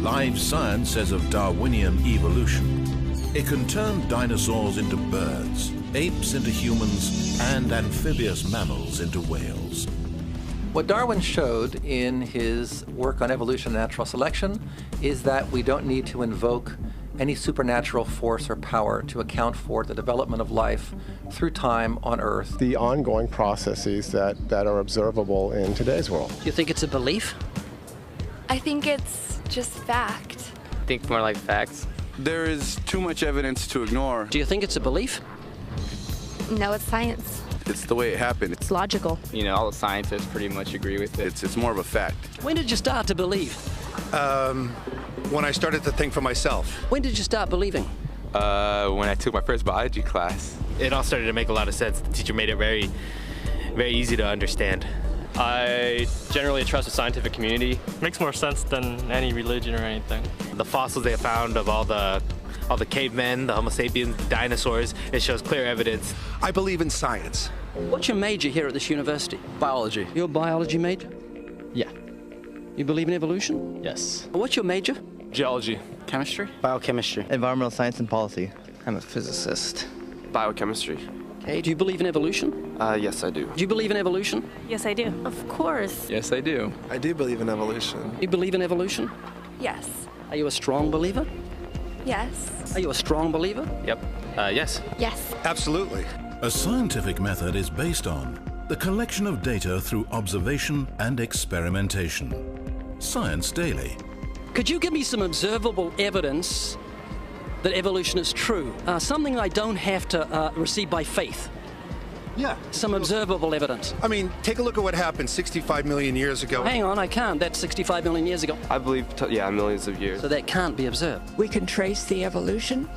Live science says of Darwinian evolution, it can turn dinosaurs into birds, apes into humans, and amphibious mammals into whales. What Darwin showed in his work on evolution and natural selection is that we don't need to invoke any supernatural force or power to account for the development of life through time on Earth. The ongoing processes that are observable in today's world. Do you think it's a belief? I think it's just fact. I think more like facts. There is too much evidence to ignore. Do you think it's a belief? No, it's science. It's the way it happened. It's logical. You know, all the scientists pretty much agree with it. It's more of a fact. When did you start to believe? When I started to think for myself. When did you start believing? When I took my first biology class. It all started to make a lot of sense. The teacher made it very, very easy to understand. I generally trust the scientific community. Makes more sense than any religion or anything. The fossils they found of all the cavemen, the Homo sapiens, the dinosaurs, it shows clear evidence. I believe in science. What's your major here at this university? Biology. Your biology major? Yeah. You believe in evolution? Yes. What's your major? Geology. Chemistry? Biochemistry. Environmental science and policy. I'm a physicist. Biochemistry. Okay, do you believe in evolution? Yes, I do. Do you believe in evolution? Yes, I do. Of course. Yes, I do. I do believe in evolution. You believe in evolution? Yes. Are you a strong believer? Yes. Are you a strong believer? Yep. Yes. Yes. Absolutely. A scientific method is based on the collection of data through observation and experimentation. Science Daily. Could you give me some observable evidence that evolution is true? Something I don't have to receive by faith. Yeah. Some observable evidence. I mean, take a look at what happened 65 million years ago. Hang on, I can't. That's 65 million years ago. I believe, millions of years. So that can't be observed. We can trace the evolution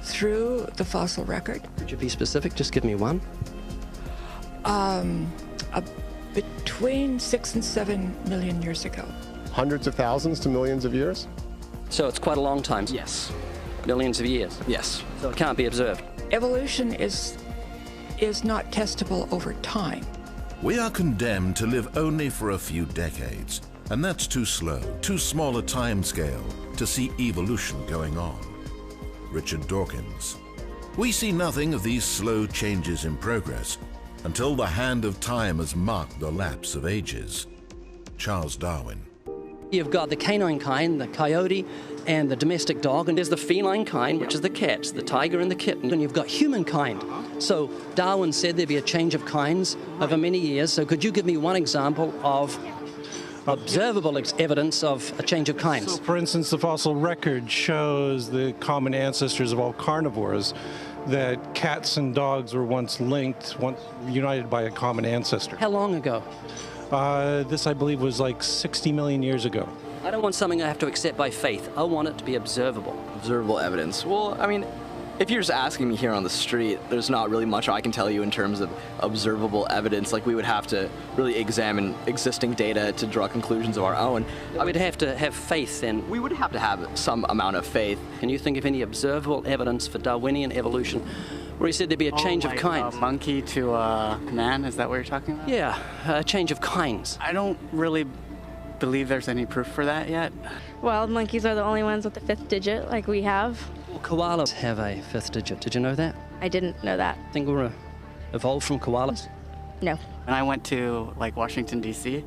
through the fossil record. Could you be specific? Just give me one. Between 6 and 7 million years ago. Hundreds of thousands to millions of years? So it's quite a long time. Yes. Millions of years. Yes. So it can't be observed. Evolution is not testable over time. We are condemned to live only for a few decades, and that's too slow, too small a time scale to see evolution going on. Richard Dawkins. We see nothing of these slow changes in progress until the hand of time has marked the lapse of ages. Charles Darwin. You've got the canine kind, the coyote, and the domestic dog, and there's the feline kind, which is the cats, the tiger and the kitten, and you've got humankind. So Darwin said there'd be a change of kinds over many years, so could you give me one example of observable evidence of a change of kinds? So, for instance, the fossil record shows the common ancestors of all carnivores, that cats and dogs were once linked, once united by a common ancestor. How long ago? This, I believe, was like 60 million years ago. I don't want something I have to accept by faith. I want it to be observable. Observable evidence. Well, I mean, if you're just asking me here on the street, there's not really much I can tell you in terms of observable evidence. Like, we would have to really examine existing data to draw conclusions of our own. I would have to have faith then. We would have to have some amount of faith. Can you think of any observable evidence for Darwinian evolution where he said there'd be a change of kinds? Monkey to man, is that what you're talking about? Yeah, a change of kinds. I don't really believe there's any proof for that yet. Well, monkeys are the only ones with the 5th digit, like we have. Well, koalas have a 5th digit. Did you know that? I didn't know that. Think we're evolved from koalas? No. When I went to, like, Washington, D.C.,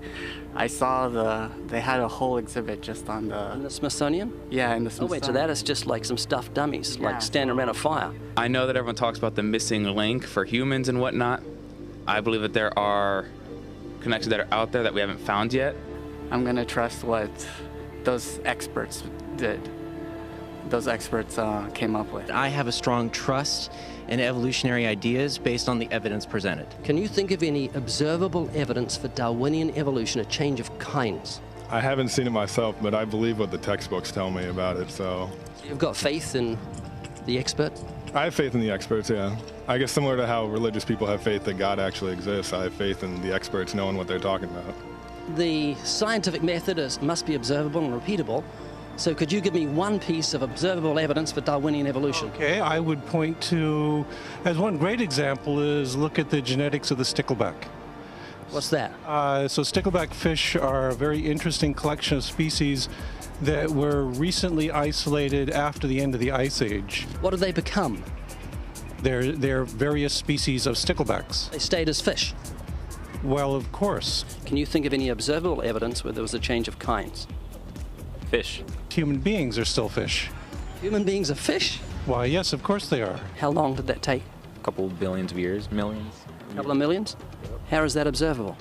I saw they had a whole exhibit just on the... In the Smithsonian? Yeah, in the Oh, Smithsonian. wait, so that is just like some stuffed dummies, Yeah. like standing around a fire. I know that everyone talks about the missing link for humans and whatnot. I believe that there are connections that are out there that we haven't found yet. I'm going to trust what those experts did. Those experts came up with. I have a strong trust in evolutionary ideas based on the evidence presented. Can you think of any observable evidence for Darwinian evolution, a change of kinds? I haven't seen it myself, but I believe what the textbooks tell me about it, so... You've got faith in the expert? I have faith in the experts, yeah. I guess similar to how religious people have faith that God actually exists, I have faith in the experts knowing what they're talking about. The scientific method must be observable and repeatable. So could you give me one piece of observable evidence for Darwinian evolution? Okay, I would point to, as one great example is look at the genetics of the stickleback. What's that? So stickleback fish are a very interesting collection of species that were recently isolated after the end of the Ice Age. What did they become? They're various species of sticklebacks. They stayed as fish. Well, of course. Can you think of any observable evidence where there was a change of kinds? Fish. Human beings are still fish. Human beings are fish? Why, yes, of course they are. How long did that take? A couple of billions of years, millions. A couple of millions? How is that observable?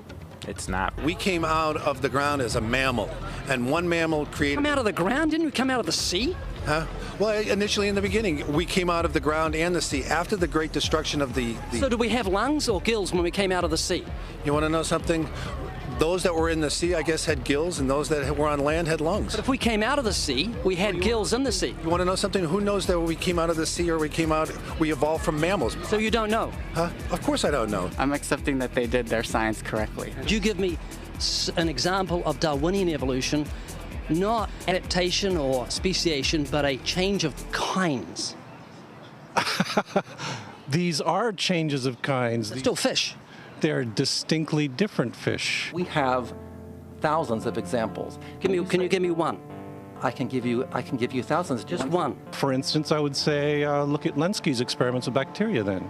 It's not. We came out of the ground as a mammal, and one mammal created... Come out of the ground? Didn't we come out of the sea? Huh? Well, initially in the beginning, we came out of the ground and the sea after the great destruction of the... So did we have lungs or gills when we came out of the sea? You want to know something? Those that were in the sea, I guess, had gills, and those that were on land had lungs. But if we came out of the sea, we had gills in the sea. You want to know something? Who knows that we came out of the sea or we evolved from mammals? So you don't know? Huh? Of course I don't know. I'm accepting that they did their science correctly. Could you give me an example of Darwinian evolution, not adaptation or speciation, but a change of kinds? These are changes of kinds. They're still fish. They're distinctly different fish. We have thousands of examples. Can you give me one? I can give you thousands. Just one. For instance, I would say look at Lenski's experiments with bacteria then.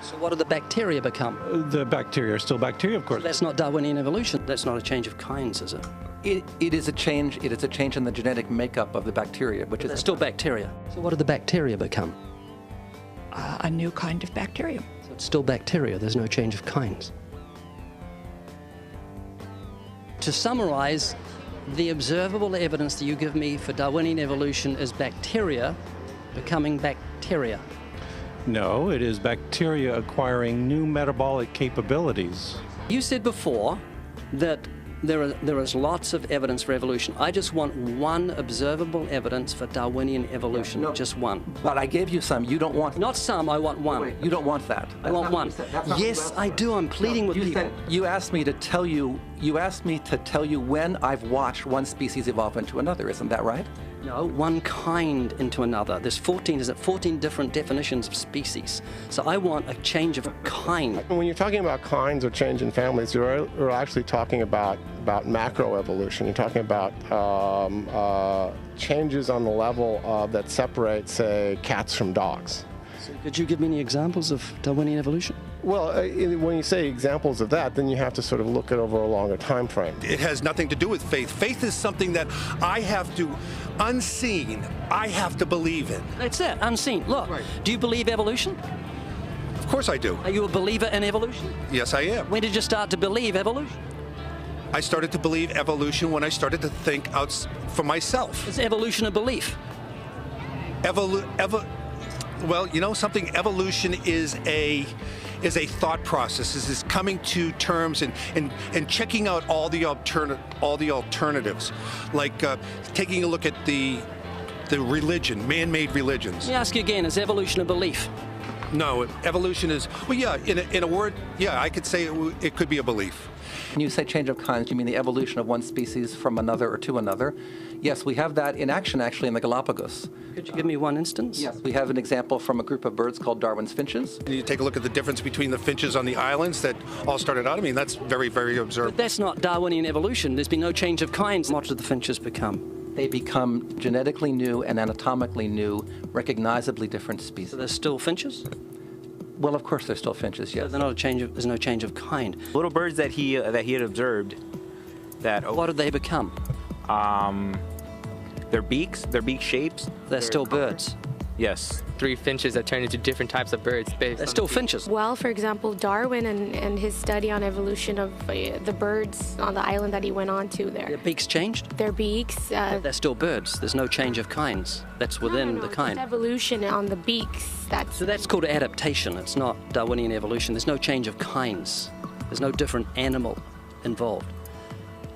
So what do the bacteria become? The bacteria are still bacteria, of course. So that's not Darwinian evolution. That's not a change of kinds, is it? It is a change. It is a change in the genetic makeup of the bacteria, which is still bacteria. So what do the bacteria become? A new kind of bacterium. So it's still bacteria. There's no change of kinds. To summarize, the observable evidence that you give me for Darwinian evolution is bacteria becoming bacteria. No, it is bacteria acquiring new metabolic capabilities. You said before that there is lots of evidence for evolution. I just want one observable evidence for Darwinian evolution, just one. But I gave you some. You don't want... Not some, I want one. Wait, you don't want that. I want one. Yes, I do. I'm pleading with people. You asked me to tell you when I've watched one species evolve into another. Isn't that right? No, one kind into another. There's 14 different definitions of species. So I want a change of kind. When you're talking about kinds or change in families, you're actually talking about macroevolution. You're talking about changes on the level that separate, say, cats from dogs. So could you give me any examples of Darwinian evolution? Well, when you say examples of that, then you have to sort of look at over a longer time frame. It has nothing to do with faith. Faith is something that I have to, unseen, I have to believe in. That's it, unseen. Look, do you believe evolution? Of course I do. Are you a believer in evolution? Yes, I am. When did you start to believe evolution? I started to believe evolution when I started to think out for myself. Is evolution a belief? Well, you know something? Evolution is a thought process. Is coming to terms and checking out all the alternatives, like taking a look at the religion, man-made religions. Let me ask you again: is evolution a belief? No, evolution is, well, yeah, in a word, yeah, I could say it could be a belief. When you say change of kinds, you mean the evolution of one species from another or to another? Yes, we have that in action, actually, in the Galapagos. Could you give me one instance? Yes, we have an example from a group of birds called Darwin's finches. You take a look at the difference between the finches on the islands that all started out. I mean, that's very, very observable. But that's not Darwinian evolution. There's been no change of kinds. What did the finches become? They become genetically new and anatomically new, recognizably different species. So they're still finches? Well, of course, they're still finches, yes. So they're not a change of, there's no change of kind. Little birds that he had observed that... What did they become? Their beak shapes. They're still birds. Yes. 3 finches that turn into different types of birds. They're still finches. Well, for example, Darwin and his study on evolution of the birds on the island that he went on to there. Their beaks changed? Their beaks. They're still birds. There's no change of kinds. That's within the kind. Just evolution on the beaks. So that's called adaptation. It's not Darwinian evolution. There's no change of kinds. There's no different animal involved.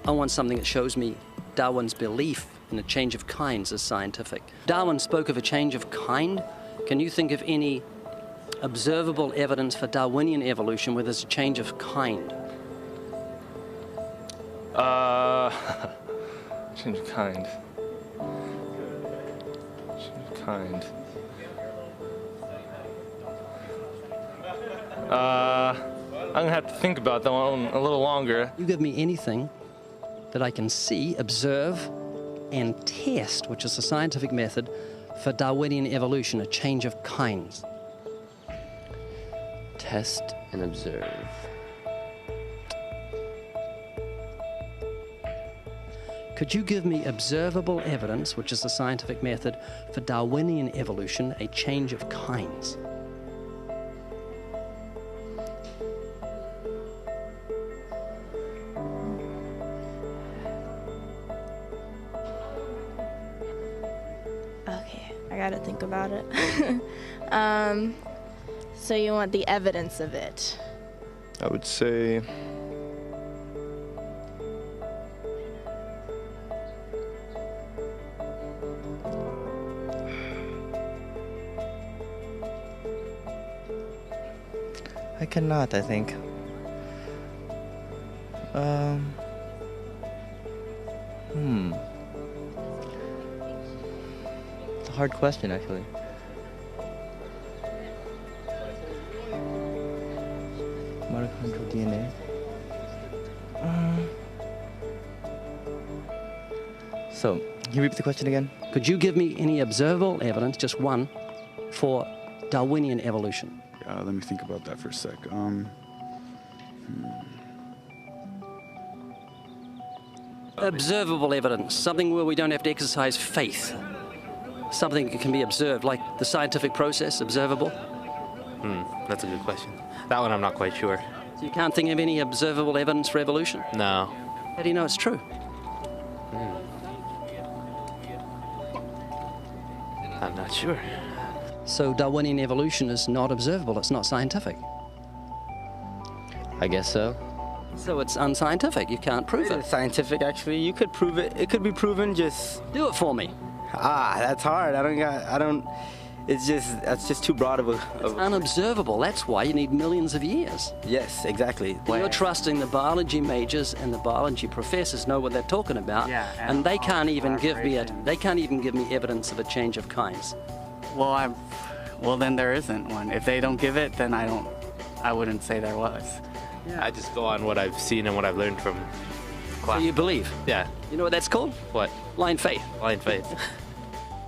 I want something that shows me Darwin's belief in a change of kinds is scientific. Darwin spoke of a change of kind. Can you think of any observable evidence for Darwinian evolution where there's a change of kind? Change of kind. Change of kind. I'm gonna have to think about that one a little longer. You give me anything that I can see, observe, and test, which is a scientific method for Darwinian evolution, a change of kinds. Test and observe. Could you give me observable evidence, which is the scientific method for Darwinian evolution, a change of kinds? Okay, I gotta think about it. So you want the evidence of it? I would say I cannot, I think. It's a hard question, actually. Mitochondrial DNA. So, can you repeat the question again? Could you give me any observable evidence, just one, for Darwinian evolution? Let me think about that for a sec. Observable evidence, something where we don't have to exercise faith. Something that can be observed, like the scientific process, observable. That's a good question. That one I'm not quite sure. So you can't think of any observable evidence for evolution? No. How do you know it's true? I'm not sure. So Darwinian evolution is not observable, it's not scientific. I guess so. So it's unscientific, you can't prove it. It's scientific, actually. You could prove it. It could be proven, just... Do it for me. That's hard. That's just too broad of a... It's unobservable, that's why you need millions of years. Yes, exactly. You're trusting the biology majors and the biology professors know what they're talking about, and they can't even give me evidence of a change of kinds. Well, then there isn't one. If they don't give it, then I wouldn't say there was. Yeah. I just go on what I've seen and what I've learned from class. So you believe? Yeah. You know what that's called? What? Blind faith. Blind faith.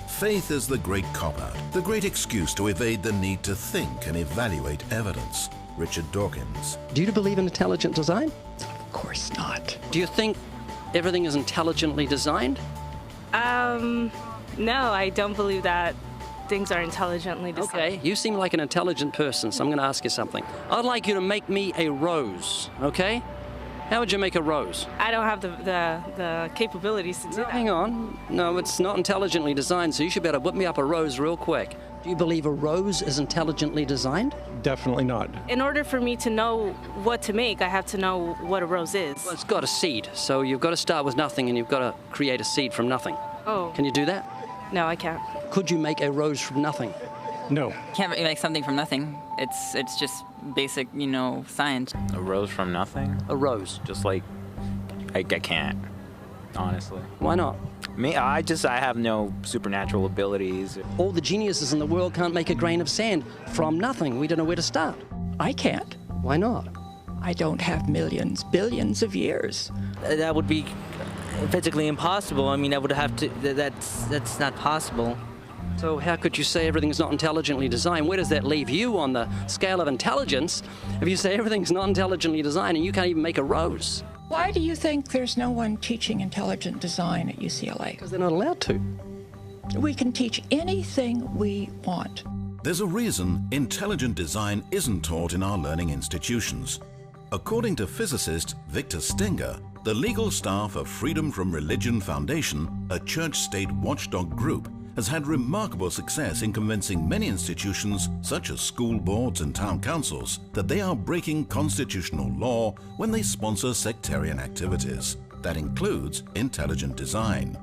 Faith is the great cop-out, the great excuse to evade the need to think and evaluate evidence. Richard Dawkins. Do you believe in intelligent design? Of course not. Do you think everything is intelligently designed? No, I don't believe that things are intelligently designed. Okay, you seem like an intelligent person, so I'm going to ask you something. I'd like you to make me a rose, okay? How would you make a rose? I don't have the capabilities to do that. Hang on. No, it's not intelligently designed, so you should be able to whip me up a rose real quick. Do you believe a rose is intelligently designed? Definitely not. In order for me to know what to make, I have to know what a rose is. Well, it's got a seed, so you've got to start with nothing and you've got to create a seed from nothing. Oh. Can you do that? No, I can't. Could you make a rose from nothing? No. Can't make something from nothing. It's just basic, science. A rose from nothing? A rose. Just like, I can't, honestly. Why not? Me, I have no supernatural abilities. All the geniuses in the world can't make a grain of sand from nothing. We don't know where to start. I can't. Why not? I don't have millions, billions of years. That would be physically impossible. I mean, I would have to, that's not possible. So how could you say everything's not intelligently designed? Where does that leave you on the scale of intelligence if you say everything's not intelligently designed and you can't even make a rose? Why do you think there's no one teaching intelligent design at UCLA? Because they're not allowed to. We can teach anything we want. There's a reason intelligent design isn't taught in our learning institutions. According to physicist Victor Stenger, the legal staff of Freedom from Religion Foundation, a church-state watchdog group, has had remarkable success in convincing many institutions, such as school boards and town councils, that they are breaking constitutional law when they sponsor sectarian activities. That includes intelligent design.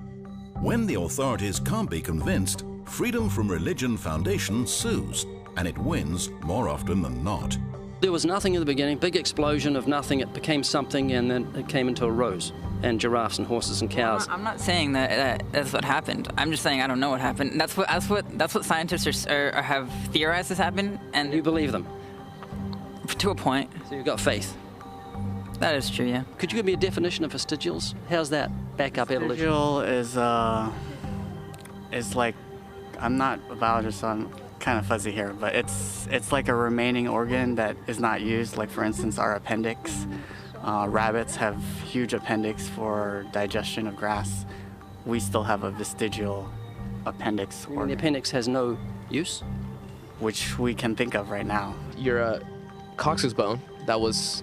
When the authorities can't be convinced, Freedom from Religion Foundation sues, and it wins more often than not. There was nothing in the beginning, big explosion of nothing, it became something, and then it came into a rose. And giraffes and horses and cows. I'm not saying that's what happened. I'm just saying I don't know what happened. That's what scientists have theorized has happened. And you believe them? To a point. So you've got faith. That is true, yeah. Could you give me a definition of vestigials? How's that back up evolution? Vestigial is like, I'm not a biologist, so I'm kind of fuzzy here, but it's like a remaining organ that is not used. Like for instance, our appendix. Rabbits have huge appendix for digestion of grass. We still have a vestigial appendix. You mean the appendix has no use? Which we can think of right now. Your coccyx bone, that was,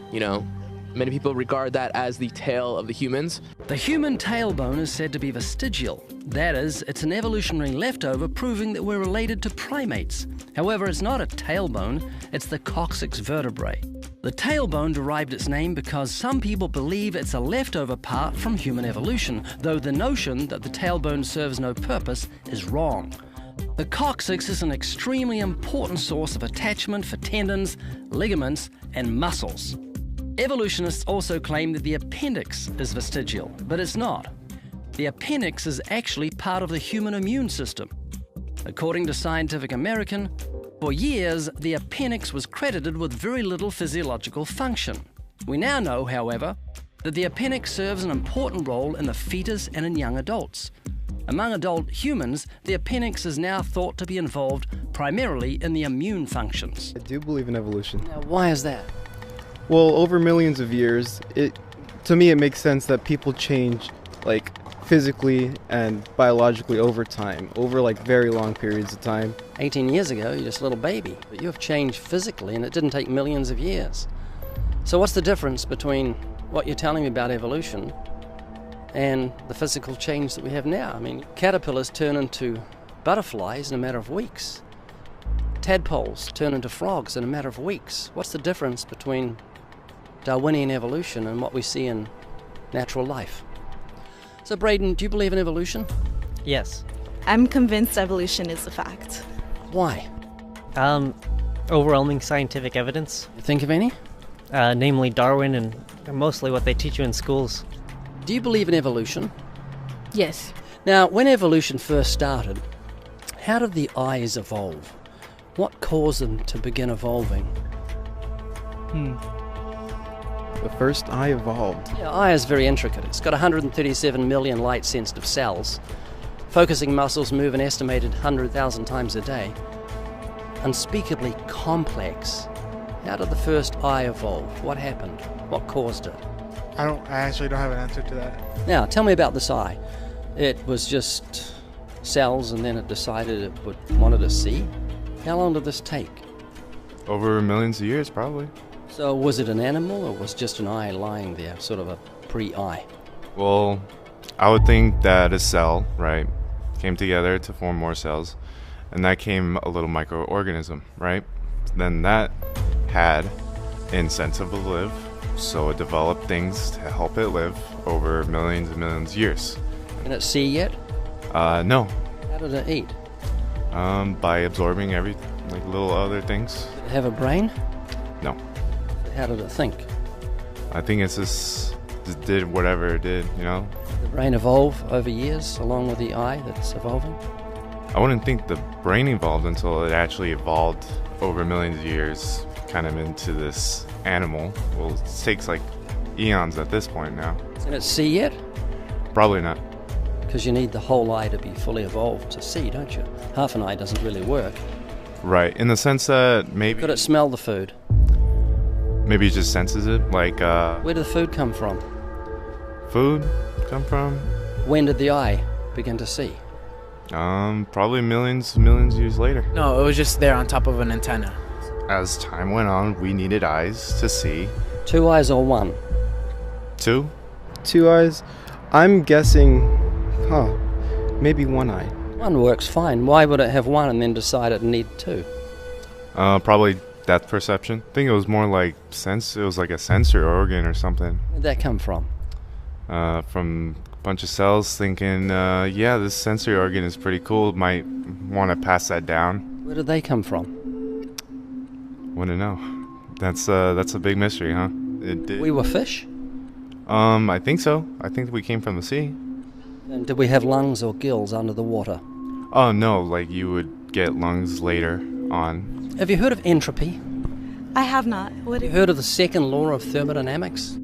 many people regard that as the tail of the humans. The human tailbone is said to be vestigial. That is, it's an evolutionary leftover proving that we're related to primates. However, it's not a tailbone, it's the coccyx vertebrae. The tailbone derived its name because some people believe it's a leftover part from human evolution, though the notion that the tailbone serves no purpose is wrong. The coccyx is an extremely important source of attachment for tendons, ligaments, and muscles. Evolutionists also claim that the appendix is vestigial, but it's not. The appendix is actually part of the human immune system. According to Scientific American, for years, the appendix was credited with very little physiological function. We now know, however, that the appendix serves an important role in the fetus and in young adults. Among adult humans, the appendix is now thought to be involved primarily in the immune functions. I do believe in evolution. Now, why is that? Well, over millions of years, to me it makes sense that people change, like, physically and biologically over time, over like very long periods of time. 18 years ago, you're just a little baby, but you have changed physically and it didn't take millions of years. So what's the difference between what you're telling me about evolution and the physical change that we have now? I mean, caterpillars turn into butterflies in a matter of weeks. Tadpoles turn into frogs in a matter of weeks. What's the difference between Darwinian evolution and what we see in natural life? So Braden, do you believe in evolution? Yes. I'm convinced evolution is a fact. Why? Overwhelming scientific evidence. You think of any? Namely Darwin and mostly what they teach you in schools. Do you believe in evolution? Yes. Now, when evolution first started, how did the eyes evolve? What caused them to begin evolving? The first eye evolved. Yeah, eye is very intricate. It's got 137 million light-sensitive cells. Focusing muscles move an estimated 100,000 times a day. Unspeakably complex. How did the first eye evolve? What happened? What caused it? I actually don't have an answer to that. Now, tell me about this eye. It was just cells and then it decided it wanted to see? How long did this take? Over millions of years, probably. So was it an animal or was just an eye lying there, sort of a pre-eye? Well, I would think that a cell, right, came together to form more cells, and that came a little microorganism, right? Then that had incentive to live, so it developed things to help it live over millions and millions of years. Can it see yet? No. How did it eat? By absorbing like little other things. Did it have a brain? No. How did it think? I think it's just did whatever it did, you know? Did the brain evolve over years along with the eye that's evolving? I wouldn't think the brain evolved until it actually evolved over millions of years, kind of into this animal. Well, it takes like eons at this point now. Can it see yet? Probably not. Because you need the whole eye to be fully evolved to see, don't you? Half an eye doesn't really work. Right, in the sense that maybe... Could it smell the food? Maybe it just senses it, like... Where did the food come from? Food come from? When did the eye begin to see? Probably millions of years later. No, it was just there on top of an antenna. As time went on, we needed eyes to see. 2 eyes or 1? 2? 2 eyes? I'm guessing, maybe 1 eye. 1 works fine. Why would it have 1 and then decide it needed 2? Probably depth perception. I think it was more like it was like a sensory organ or something. Where'd that come from? From a bunch of cells thinking, yeah, this sensory organ is pretty cool. Might want to pass that down. Where did they come from? Wouldn't know. That's a big mystery, huh? We were fish? I think so. I think we came from the sea. And did we have lungs or gills under the water? Oh no, like you would get lungs later on. Have you heard of entropy? I have not. What You heard of the second law of thermodynamics?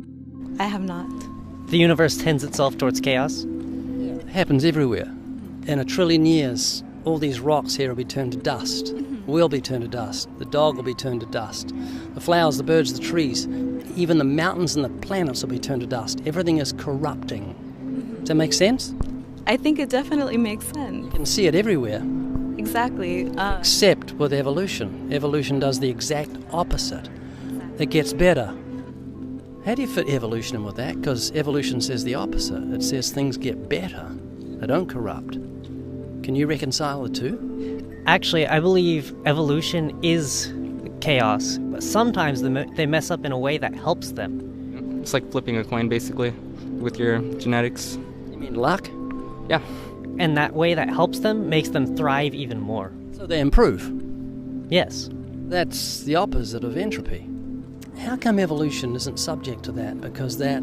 I have not. The universe tends itself towards chaos. It happens everywhere. In 1 trillion years, all these rocks here will be turned to dust. We'll be turned to dust. The dog will be turned to dust. The flowers, the birds, the trees, even the mountains and the planets will be turned to dust. Everything is corrupting. Does that make sense? I think it definitely makes sense. You can see it everywhere. Exactly. Except with evolution. Evolution does the exact opposite. It gets better. How do you fit evolution in with that? Because evolution says the opposite. It says things get better. They don't corrupt. Can you reconcile the two? Actually, I believe evolution is chaos, but sometimes they mess up in a way that helps them. It's like flipping a coin, basically, with your genetics. You mean luck? Yeah. And that way that helps them makes them thrive even more. So they improve? Yes. That's the opposite of entropy. How come evolution isn't subject to that? Because that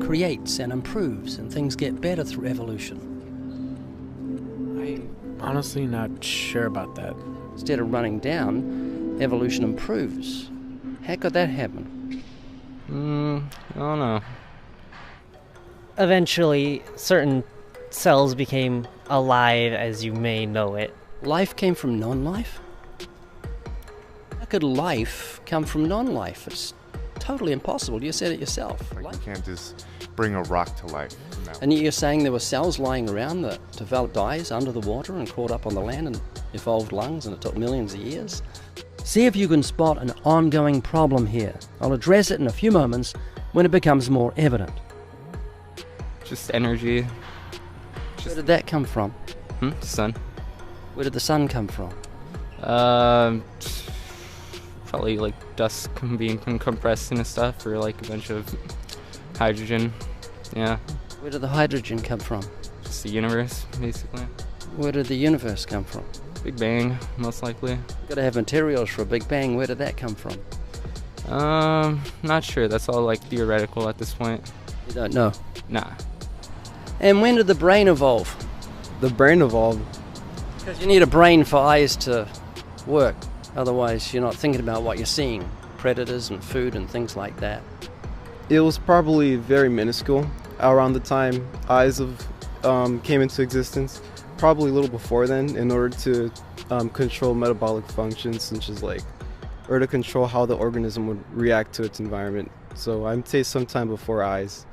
creates and improves, and things get better through evolution. I'm honestly not sure about that. Instead of running down, evolution improves. How could that happen? I don't know. Eventually, certain cells became alive as you may know it. Life came from non-life? How could life come from non-life? It's totally impossible. You said it yourself. Like you can't just bring a rock to life. No. And you're saying there were cells lying around that developed eyes under the water and crawled up on the land and evolved lungs, and it took millions of years? See if you can spot an ongoing problem here. I'll address it in a few moments when it becomes more evident. Just energy. Where did that come from? Sun. Where did the sun come from? Probably like dust being compressed into stuff, or like a bunch of hydrogen. Yeah. Where did the hydrogen come from? Just the universe, basically. Where did the universe come from? Big Bang, most likely. You've got to have materials for a Big Bang. Where did that come from? Not sure. That's all like theoretical at this point. You don't know? Nah. And when did the brain evolve? The brain evolved? Because you need a brain for eyes to work. Otherwise, you're not thinking about what you're seeing. Predators and food and things like that. It was probably very minuscule around the time eyes came into existence. Probably a little before then, in order to control metabolic functions, such as or to control how the organism would react to its environment. So I'd say sometime before eyes.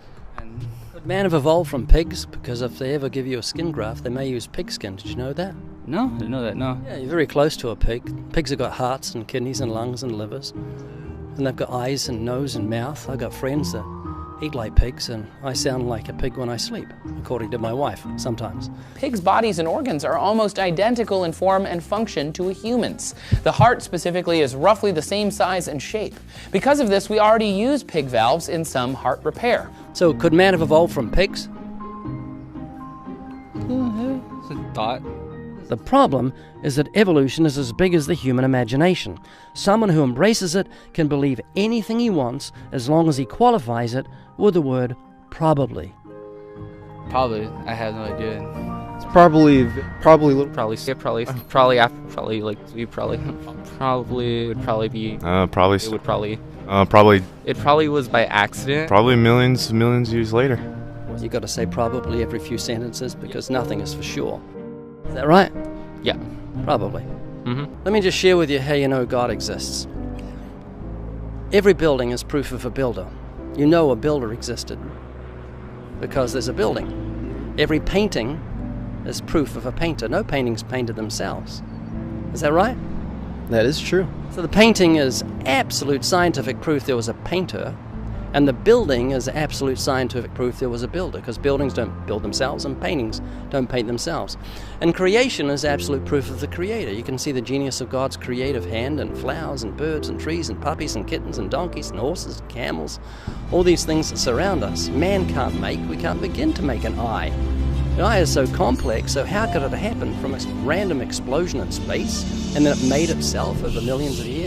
Could man have evolved from pigs? Because if they ever give you a skin graft, they may use pig skin. Did you know that? No, I didn't know that, no. Yeah, you're very close to a pig. Pigs have got hearts and kidneys and lungs and livers. And they've got eyes and nose and mouth. I've got friends that eat like pigs, and I sound like a pig when I sleep, according to my wife, sometimes. Pigs' bodies and organs are almost identical in form and function to a human's. The heart specifically is roughly the same size and shape. Because of this, we already use pig valves in some heart repair. So could man have evolved from pigs? It's a thought. The problem is that evolution is as big as the human imagination. Someone who embraces it can believe anything he wants as long as he qualifies it with the word probably. Probably. I have no idea. It's probably would probably be. It probably was by accident. Probably millions of years later. You got to say probably every few sentences because nothing is for sure. Is that right? Yeah. Probably. Let me just share with you how you know God exists. Every building is proof of a builder. You know a builder existed because there's a building. Every painting is proof of a painter. No paintings painted themselves. Is that right? That is true. So the painting is absolute scientific proof there was a painter, and the building is absolute scientific proof there was a builder, because buildings don't build themselves and paintings don't paint themselves. And creation is absolute proof of the creator. You can see the genius of God's creative hand in flowers and birds and trees and puppies and kittens and donkeys and horses and camels, all these things that surround us. Man can't make, we can't begin to make an eye. The eye is so complex, so how could it happen from a random explosion in space and then it made itself over millions of years?